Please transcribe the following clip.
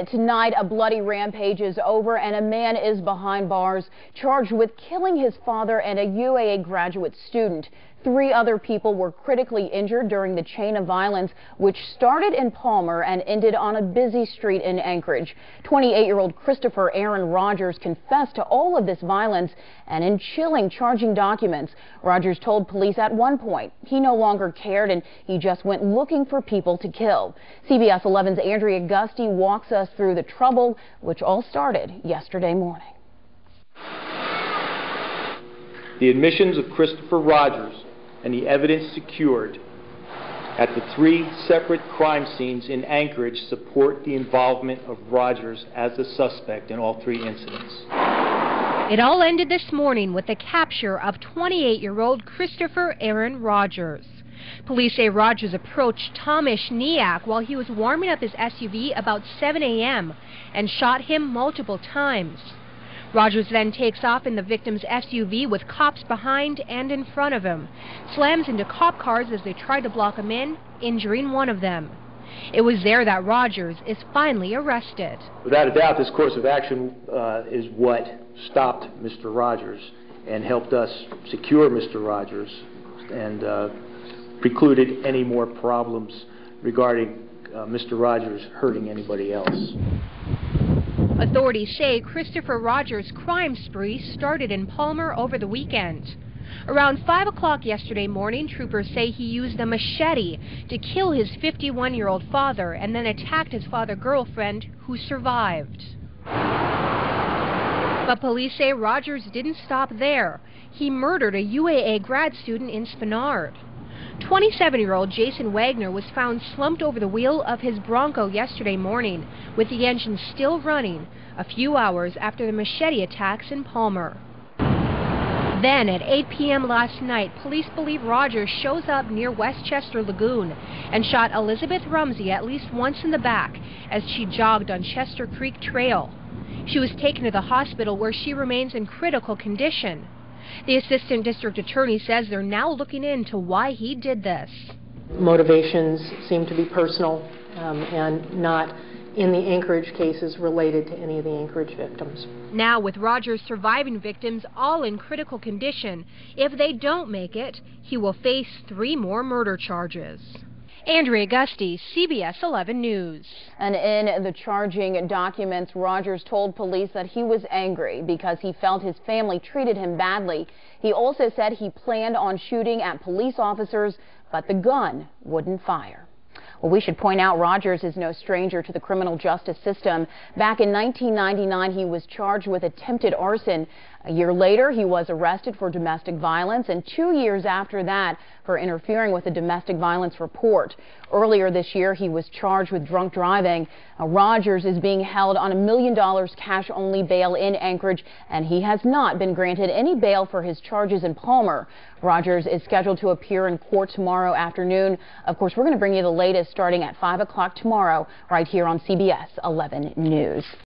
Tonight, a bloody rampage is over and a man is behind bars charged with killing his father and a UAA graduate student. 3 other people were critically injured during the chain of violence, which started in Palmer and ended on a busy street in Anchorage. 28-year-old Christopher Erin Rogers confessed to all of this violence and in chilling charging documents. Rogers told police at one point he no longer cared and he just went looking for people to kill. CBS 11's Andrea Gusty walks us through the trouble, which all started yesterday morning. The admissions of Christopher Rogers and the evidence secured at the 3 separate crime scenes in Anchorage support the involvement of Rogers as a suspect in all 3 incidents. It all ended this morning with the capture of 28-year-old Christopher Erin Rogers. Police say Rogers approached Tomish Niak while he was warming up his SUV about 7 a.m. and shot him multiple times. Rogers then takes off in the victim's SUV with cops behind and in front of him, slams into cop cars as they try to block him in, injuring one of them. It was there that Rogers is finally arrested. Without a doubt, this course of action is what stopped Mr. Rogers and helped us secure Mr. Rogers and precluded any more problems regarding Mr. Rogers hurting anybody else. Authorities say Christopher Rogers' crime spree started in Palmer over the weekend. Around 5 o'clock yesterday morning, troopers say he used a machete to kill his 51-year-old father and then attacked his father's girlfriend, who survived. But police say Rogers didn't stop there. He murdered a UAA grad student in Spenard. 27-year-old Jason Wagner was found slumped over the wheel of his Bronco yesterday morning, with the engine still running, a few hours after the machete attacks in Palmer. Then, at 8 p.m. last night, police believe Rogers shows up near Westchester Lagoon and shot Elizabeth Rumsey at least once in the back as she jogged on Chester Creek Trail. She was taken to the hospital where she remains in critical condition. The assistant district attorney says they're now looking into why he did this. Motivations seem to be personal and not, in the Anchorage cases, related to any of the Anchorage victims. Now, with Rogers' surviving victims all in critical condition, if they don't make it, he will face 3 more murder charges. Andrea Gusty, CBS 11 News. And in the charging documents, Rogers told police that he was angry because he felt his family treated him badly. He also said he planned on shooting at police officers, but the gun wouldn't fire. Well, we should point out Rogers is no stranger to the criminal justice system. Back in 1999, he was charged with attempted arson. A year later, he was arrested for domestic violence, and 2 years after that for interfering with a domestic violence report. Earlier this year, he was charged with drunk driving. Rogers is being held on $1 million cash-only bail in Anchorage, and he has not been granted any bail for his charges in Palmer. Rogers is scheduled to appear in court tomorrow afternoon. Of course, we're going to bring you the latest starting at 5 o'clock tomorrow right here on CBS 11 News.